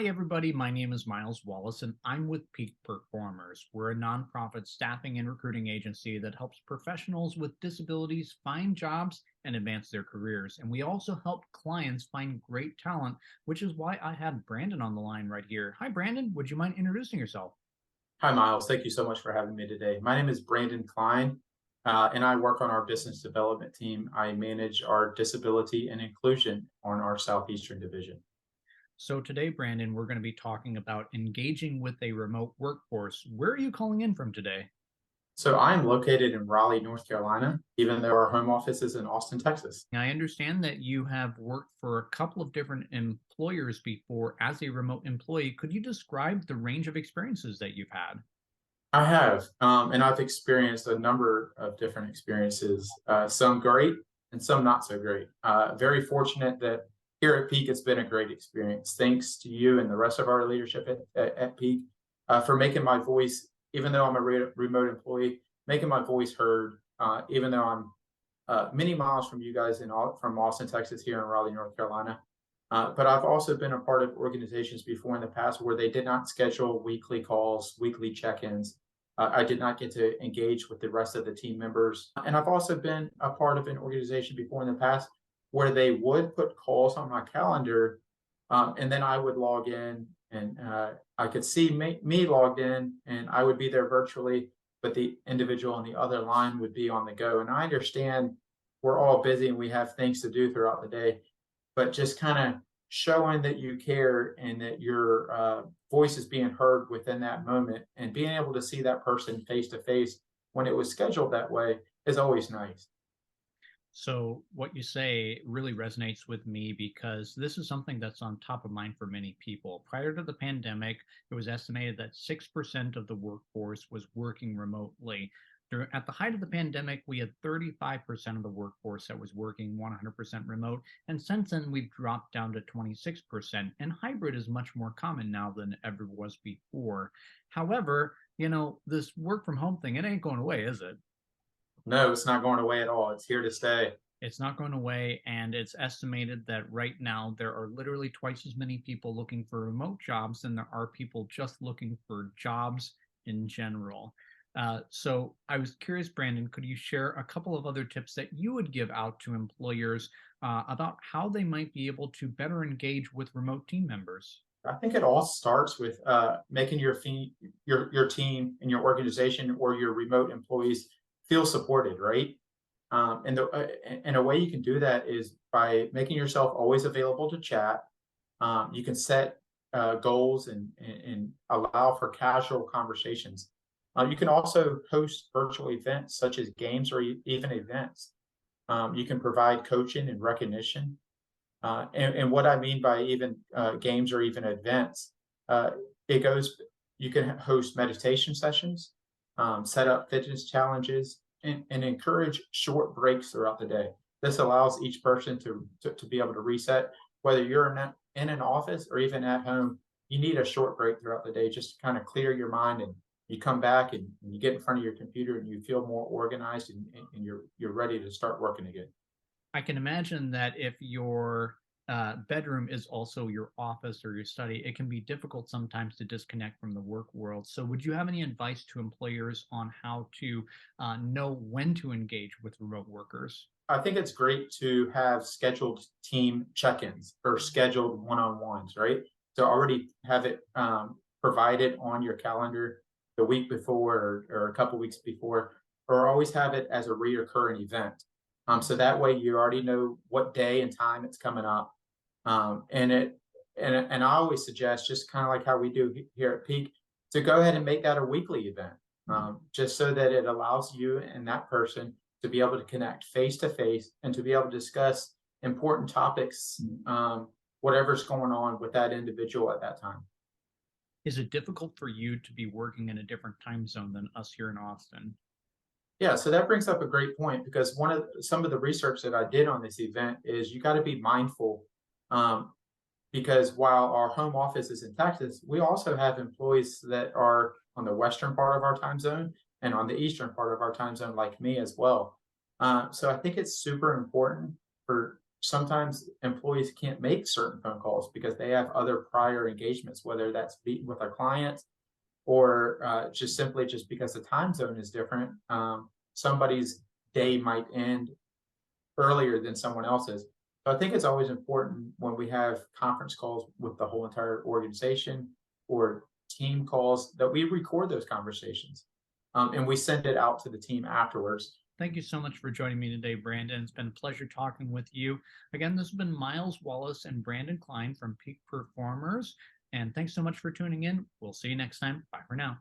Hi, everybody. My name is Miles Wallace, and I'm with Peak Performers. We're a nonprofit staffing and recruiting agency that helps professionals with disabilities find jobs and advance their careers. And we also help clients find great talent, which is why I have Brandon on the line right here. Hi, Brandon. Would you mind introducing yourself? Hi, Miles. Thank you so much for having me today. My name is Brandon Klein, and I work on our business development team. I manage our disability and inclusion on our Southeastern division. So, today, Brandon, we're going to be talking about engaging with a remote workforce. Where are you calling in from today? So I'm located in Raleigh, North Carolina, even though our home office is in Austin, Texas. Now, I understand that you have worked for a couple of different employers before as a remote employee. Could you describe the range of experiences that you've had? I have, and I've experienced a number of different experiences, some great and some not so great. Very fortunate that here at Peak, it's been a great experience. Thanks to you and the rest of our leadership at Peak for making my voice, even though I'm a remote employee, making my voice heard, even though I'm many miles from you guys from Austin, Texas, here in Raleigh, North Carolina. But I've also been a part of organizations before in the past where they did not schedule weekly calls, weekly check-ins. I did not get to engage with the rest of the team members. And I've also been a part of an organization before in the past where they would put calls on my calendar, and then I would log in and I could see me logged in and I would be there virtually, but the individual on the other line would be on the go. And I understand we're all busy and we have things to do throughout the day, but just kind of showing that you care and that your voice is being heard within that moment and being able to see that person face to face when it was scheduled that way is always nice. So, what you say really resonates with me because this is something that's on top of mind for many people. Prior to the pandemic, it was estimated that 6% of the workforce was working remotely. At the height of the pandemic, we had 35% of the workforce that was working 100% remote. And since then, we've dropped down to 26%. And hybrid is much more common now than it ever was before. However, this work from home thing, it ain't going away, is it? No, it's not going away at all. It's here to stay. It's not going away, and it's estimated that right now there are literally twice as many people looking for remote jobs than there are people just looking for jobs in general. So I was curious, Brandon, could you share a couple of other tips that you would give out to employers about how they might be able to better engage with remote team members? I think it all starts with making your team and your organization or your remote employees feel supported, right? And a way you can do that is by making yourself always available to chat. You can set goals and allow for casual conversations. You can also host virtual events such as games or even events. You can provide coaching and recognition. And what I mean by even games or even events, uh, it goes, you can host meditation sessions, set up fitness challenges, and encourage short breaks throughout the day. This allows each person to be able to reset, whether you're in an office or even at home. You need a short break throughout the day just to kind of clear your mind, and you come back and you get in front of your computer and you feel more organized, and you're ready to start working again. I can imagine that if your bedroom is also your office or your study, it can be difficult sometimes to disconnect from the work world. So, would you have any advice to employers on how to know when to engage with remote workers? I think it's great to have scheduled team check-ins or scheduled one-on-ones, right? To already have it provided on your calendar the week before or a couple weeks before, or always have it as a reoccurring event. So that way you already know what day and time it's coming up. And I always suggest, just kind of like how we do here at Peak, to go ahead and make that a weekly event, just so that it allows you and that person to be able to connect face to face and to be able to discuss important topics, whatever's going on with that individual at that time. Is it difficult for you to be working in a different time zone than us here in Austin? Yeah, so that brings up a great point because some of the research that I did on this event is you got to be mindful, um, because while our home office is in Texas, we also have employees that are on the western part of our time zone and on the eastern part of our time zone, like me as well. So I think it's super important for sometimes employees can't make certain phone calls because they have other prior engagements, whether that's with a client or just simply just because the time zone is different. Somebody's day might end earlier than someone else's. So I think it's always important when we have conference calls with the whole entire organization or team calls that we record those conversations, and we send it out to the team afterwards. Thank you so much for joining me today, Brandon. It's been a pleasure talking with you. Again, this has been Miles Wallace and Brandon Klein from Peak Performers. And thanks so much for tuning in. We'll see you next time. Bye for now.